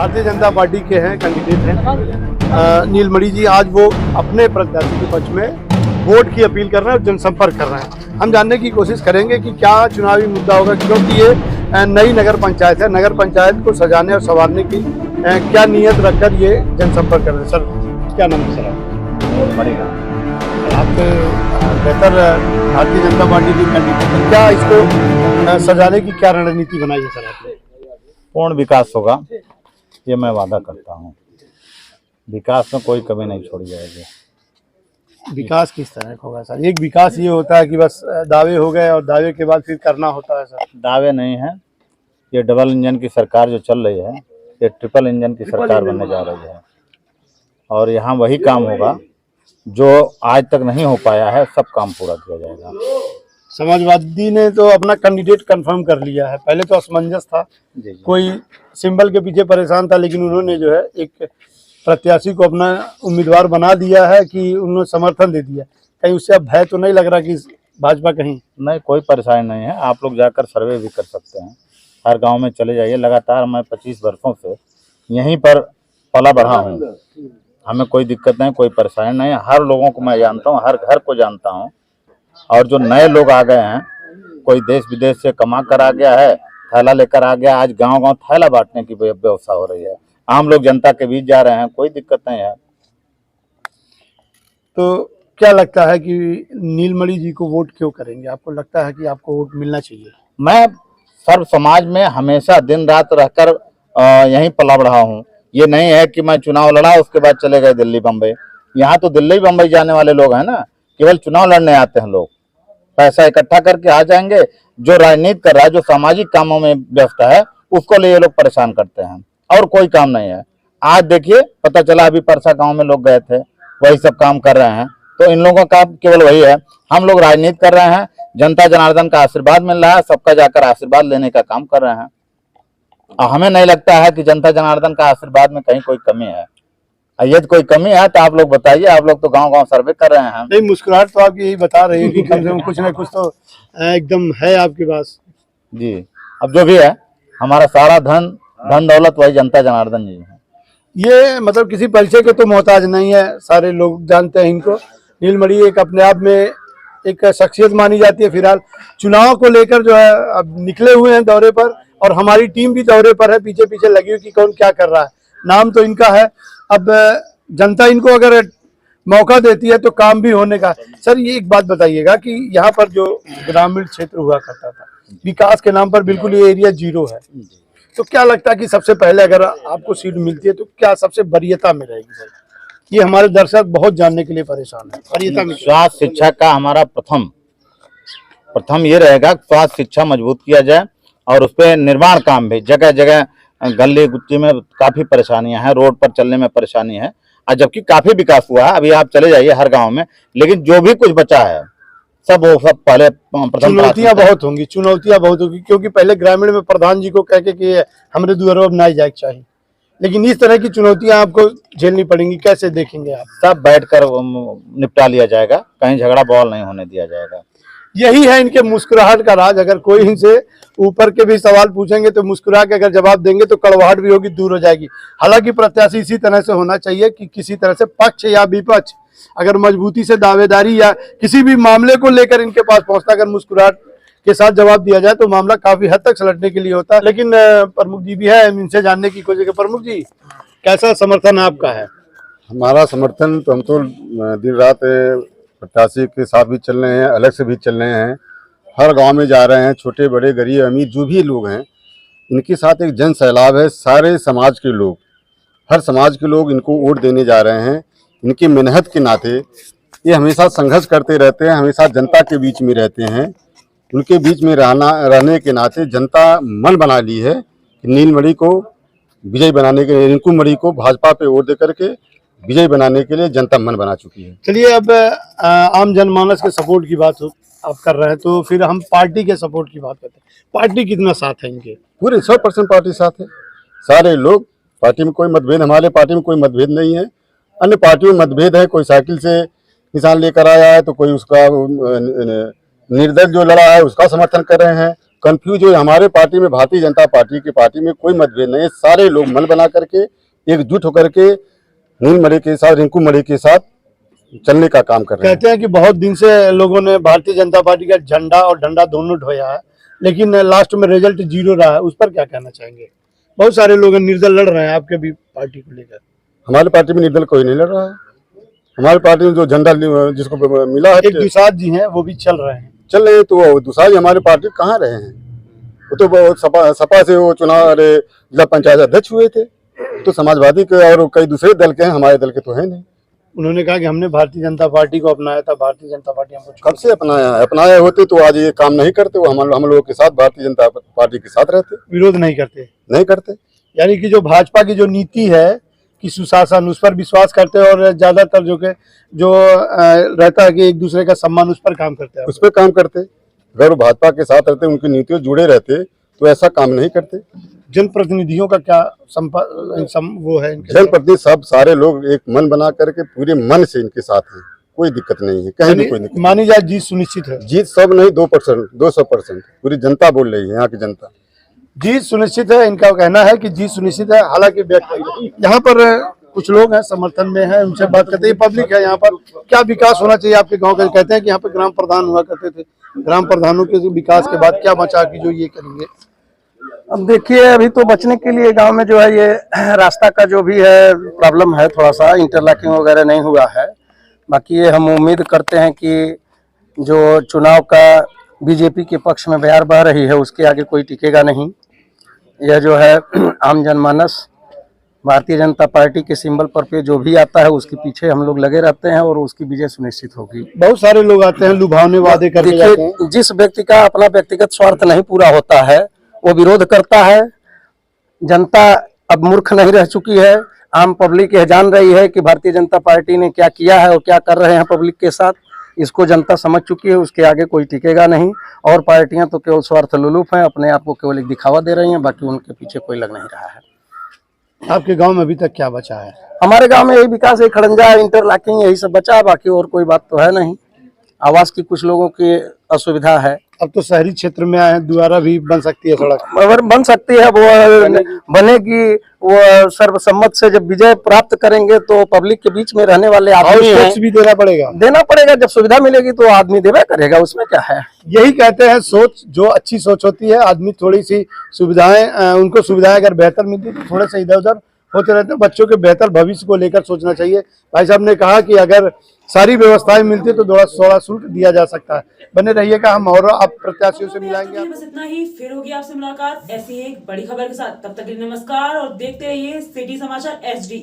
Bharatiya Janata party के हैं, candidate हैं नीलमणि जी। आज वो अपने प्रत्याशी के पक्ष में वोट की अपील कर रहे हैं और जनसंपर्क कर रहे हैं। हम जानने की कोशिश करेंगे कि क्या चुनावी मुद्दा होगा, क्योंकि ये नई नगर पंचायत है। नगर पंचायत को सजाने और संवारने की क्या नियत रखकर ये जनसंपर्क कर रहे हैं। सर, क्या नाम है सर आप? बेहतर भारतीय जनता पार्टी की कैंडिडेट है, क्या इसको सजाने की क्या रणनीति बनाई है सर आपने? पूर्ण विकास होगा, ये मैं वादा करता हूँ। विकास में कोई कमी नहीं छोड़ी जाएगी। विकास किस तरह का होगा सर? एक विकास ये होता है कि बस दावे हो गए और दावे के बाद फिर करना होता है सर। दावे नहीं है, ये डबल इंजन की सरकार जो चल रही है, ये ट्रिपल इंजन की सरकार बनने जा रही है। और यहाँ वही काम होगा जो आज तक नहीं हो पाया है, सब काम पूरा किया जाएगा। समाजवादी ने तो अपना कैंडिडेट कंफर्म कर लिया है। पहले तो असमंजस था, कोई सिंबल के पीछे परेशान था, लेकिन उन्होंने जो है एक प्रत्याशी को अपना उम्मीदवार बना दिया है कि उन्होंने समर्थन दे दिया। कहीं उससे अब भय तो नहीं लग रहा कि भाजपा कहीं? नहीं, कोई परेशानी नहीं है। आप लोग जाकर सर्वे भी कर सकते हैं, हर गांव में चले जाइए। लगातार मैं 25 वर्षों से यहीं पर पला बढ़ा हूँ, हमें कोई दिक्कत नहीं, कोई परेशानी नहीं है। हर लोगों को मैं जानता हूँ, हर घर को जानता हूँ। और जो नए लोग आ गए हैं, कोई देश विदेश से कमा कर आ गया है, थैला लेकर आ गया। आज गांव-गांव थैला बांटने की व्यवस्था हो रही है। आम लोग जनता के बीच जा रहे हैं, कोई दिक्कत नहीं है। तो क्या लगता है कि नीलमणि जी को वोट क्यों करेंगे? आपको लगता है कि आपको वोट मिलना चाहिए? मैं सर्व समाज में हमेशा दिन रात रहकर यहीं पला बढ़ा हूँ। ये नहीं है कि मैं चुनाव लड़ा उसके बाद चले गए दिल्ली बम्बई। यहाँ तो दिल्ली बम्बई जाने वाले लोग हैं ना, केवल चुनाव लड़ने आते हैं लोग। पैसा इकट्ठा करके आ जाएंगे। जो राजनीति कर रहा है, जो सामाजिक कामों में व्यस्त है, उसको लिए लोग परेशान करते हैं, और कोई काम नहीं है। आज देखिए, पता चला अभी परसा गांव में लोग गए थे, वही सब काम कर रहे हैं। तो इन लोगों का केवल वही है। हम लोग राजनीति कर रहे हैं, जनता जनार्दन का आशीर्वाद मिल रहा है, सबका जाकर आशीर्वाद लेने का काम कर रहे हैं। और हमें नहीं लगता है कि जनता जनार्दन का आशीर्वाद में कहीं कोई कमी है। यदि कोई कमी है तो आप लोग बताइए। आप लोग तो गांव-गांव सर्वे कर रहे हैं। नहीं, मुस्कुराहट तो आप यही बता रहे हैं कि कम से कम कुछ ना कुछ तो एकदम है आपके पास। जी, अब जो भी है, हमारा सारा धन दौलत वही जनता जनार्दन जी है। ये मतलब किसी परिचय के तो मोहताज नहीं है, सारे लोग जानते हैं इनको। नीलमणि एक अपने आप में एक शख्सियत मानी जाती है। फिलहाल चुनाव को लेकर जो है अब निकले हुए हैं दौरे पर, और हमारी टीम भी दौरे पर है, पीछे पीछे लगी हुई कि कौन क्या कर रहा है। नाम तो इनका है, अब जनता इनको अगर मौका देती है तो काम भी होने का। सर, ये एक बात बताइएगा कि यहाँ पर जो ग्रामीण क्षेत्र हुआ करता था, विकास के नाम पर बिल्कुल ये एरिया जीरो है। तो क्या लगता है कि सबसे पहले अगर आपको सीट मिलती है तो क्या सबसे वरीयता में रहेगी सर? ये हमारे दर्शक बहुत जानने के लिए परेशान है। वरीयता में स्वास्थ्य शिक्षा का हमारा प्रथम ये रहेगा, स्वास्थ्य शिक्षा मजबूत किया जाए, और उस पर निर्माण काम भी जगह जगह, गली गुच्ची में काफी परेशानियां हैं, रोड पर चलने में परेशानी है। और जबकि काफी विकास हुआ है, अभी आप चले जाइए हर गांव में, लेकिन जो भी कुछ बचा है सब वो सब पहले चुनौतियां बहुत होंगी, क्योंकि पहले ग्रामीण में प्रधान जी को कह के कि हमारे दुआरों अब ना जाए चाहिए, लेकिन इस तरह की चुनौतियां आपको झेलनी पड़ेंगी। कैसे देखेंगे आप? सब बैठकर निपटा लिया जाएगा, कहीं झगड़ा बवाल नहीं होने दिया जाएगा। यही है इनके मुस्कुराहट का राज। अगर कोई इनसे ऊपर के भी सवाल पूछेंगे तो मुस्कुरा के अगर जवाब देंगे तो कड़वाहट भी होगी, दूर हो जाएगी। हालांकि प्रत्याशी इसी तरह से होना चाहिए कि किसी तरह से पक्ष या विपक्ष अगर मजबूती से दावेदारी या किसी भी मामले को लेकर इनके पास पहुंचता, अगर मुस्कुराहट के साथ जवाब दिया जाए तो मामला काफी हद तक सलटने के लिए होता है। लेकिन प्रमुख जी भी है, इनसे जानने की कोशिश। प्रमुख जी, कैसा समर्थन आपका है? हमारा समर्थन तो, हम तो दिन रात प्रत्याशी के साथ भी चल रहे हैं, अलग से भी चल रहे हैं, हर गांव में जा रहे हैं। छोटे बड़े गरीब अमीर जो भी लोग हैं, इनके साथ एक जन सैलाब है। सारे समाज के लोग, हर समाज के लोग इनको वोट देने जा रहे हैं। इनकी मेहनत के नाते ये हमेशा संघर्ष करते रहते हैं, हमेशा जनता के बीच में रहते हैं। उनके बीच में रहने के नाते जनता मन बना ली है कि नीलमणि को विजय बनाने के लिए, रिंकू मणि को भाजपा पे वोट दे करके विजय बनाने के लिए जनता मन बना चुकी है। चलिए, अब आम जनमानस के सपोर्ट की बात आप कर रहे हैं, तो फिर हम पार्टी के सपोर्ट की बात करते हैं। पार्टी कितना साथ है इनके? पूरे 100% पार्टी साथ है। सारे लोग, पार्टी में कोई मतभेद, हमारे पार्टी में कोई मतभेद नहीं है। अन्य पार्टियों में मतभेद है, कोई साइकिल से निशान लेकर आया है तो कोई उसका निर्दल जो लड़ा है उसका समर्थन कर रहे हैं, कंफ्यूज हो। हमारे पार्टी में, भारतीय जनता पार्टी की पार्टी में कोई मतभेद नहीं है। सारे लोग मन बना करके एकजुट होकर के नील मणि के साथ, रिंकू मणि के साथ चलने का काम कर रहे हैं। कहते हैं कि बहुत दिन से लोगों ने भारतीय जनता पार्टी का झंडा और डंडा दोनों ढोया है, लेकिन लास्ट में रिजल्ट 0 रहा है। उस पर क्या कहना चाहेंगे? बहुत सारे लोग निर्दल लड़ रहे हैं आपके भी पार्टी को लेकर। हमारे पार्टी में निर्दल कोई नहीं लड़ रहा है। हमारे पार्टी में जो झंडा जिसको मिला है, एक दुसाध जी हैं, वो भी चल रहे हैं। चल रहे हैं, तो वो दूसरा हमारे पार्टी कहाँ रहे हैं? वो तो सपा से वो चुनाव, अरे जिला पंचायत अध्यक्ष हुए थे, तो समाजवादी के और कई दूसरे दल के हैं, हमारे दल के तो है नहीं। उन्होंने कहा कि हमने भारतीय जनता पार्टी को अपनाया था, भारतीय जनता पार्टी हमको कब से अपनाया होते तो आज ये काम नहीं करते। वो हम लोगों के साथ, भारतीय जनता पार्टी के साथ रहते, विरोध नहीं करते। यानी कि जो भाजपा की जो नीति है कि सुशासन, उस पर विश्वास करते हैं और ज्यादातर जो रहता है कि एक दूसरे का सम्मान, उस पर काम करते हैं। उस पर काम करते। अगर वो भाजपा के साथ रहते, उनकी नीतियों जुड़े रहते, तो ऐसा काम नहीं करते। जनप्रतिनिधियों का क्या वो है? जनप्रतिनिधि सब सारे लोग एक मन बना करके पूरे मन से इनके साथ हैं। कोई दिक्कत नहीं है, कहीं भी कोई दिक्कत। मानी जाए जीत सुनिश्चित है? जीत सब नहीं, 2%, 200% पूरी जनता बोल रही है, यहाँ की जनता जीत सुनिश्चित है। इनका कहना है कि जीत सुनिश्चित है। हालांकि यहाँ पर कुछ लोग हैं समर्थन में हैं, उनसे बात करते हैं। पब्लिक है यहाँ पर, क्या विकास होना चाहिए आपके गांव का? कहते हैं कि यहाँ पे ग्राम प्रधान हुआ करते थे, ग्राम प्रधानों के विकास के बाद क्या बचा कि जो ये करेंगे? अब देखिए, अभी तो बचने के लिए गांव में जो है ये रास्ता का जो भी है प्रॉब्लम है, थोड़ा सा इंटरलॉकिंग वगैरह नहीं हुआ है। बाकी ये हम उम्मीद करते हैं कि जो चुनाव का बीजेपी के पक्ष में बयार बह रही है, उसके आगे कोई टिकेगा नहीं। यह जो है आम जनमानस भारतीय जनता पार्टी के सिंबल पर पे जो भी आता है उसके पीछे हम लोग लगे रहते हैं और उसकी विजय सुनिश्चित होगी। बहुत सारे लोग आते हैं, लुभावने वादे करके जाते हैं। जिस व्यक्ति का अपना व्यक्तिगत स्वार्थ नहीं पूरा होता है वो विरोध करता है। जनता अब मूर्ख नहीं रह चुकी है। आम पब्लिक यह जान रही है कि भारतीय जनता पार्टी ने क्या किया है और क्या कर रहे हैं पब्लिक के साथ। इसको जनता समझ चुकी है, उसके आगे कोई टिकेगा नहीं। और पार्टियां तो केवल स्वार्थ लुलूफ हैं, अपने आप को केवल एक दिखावा दे रही हैं, बाकी उनके पीछे कोई लग नहीं रहा है। आपके गांव में अभी तक क्या बचा है? हमारे गांव में यही विकास है, खड़ंजा, इंटरलॉकिंग, यही सब बचा है। बाकी और कोई बात तो है नहीं। आवास की कुछ लोगों की असुविधा है। अब तो शहरी क्षेत्र में आए हैं, दोबारा भी बन सकती है सड़क? अगर बन सकती है, वो बनेगी। वो सर्वसम्मत से जब विजय प्राप्त करेंगे तो पब्लिक के बीच में रहने वाले आदमी हैं, टैक्स भी देना पड़ेगा। जब सुविधा मिलेगी तो आदमी देवे करेगा, उसमें क्या है। यही कहते हैं, सोच जो अच्छी सोच होती है, आदमी थोड़ी सी सुविधाएं, उनको सुविधाएं अगर बेहतर मिलती तो थोड़े से इधर उधर होते रहते हैं। बच्चों के बेहतर भविष्य को लेकर सोचना चाहिए। भाई साहब ने कहा कि अगर सारी व्यवस्थाएं मिलती तो थोड़ा शुल्क दिया जा सकता है। बने रहिएगा, हम और आप प्रत्याशियों से मिलाएंगे। बस इतना ही, फिर होगी आपसे मुलाकात ऐसी एक बड़ी खबर के साथ। तब तक के लिए नमस्कार और देखते रहिए सिटी समाचार HD।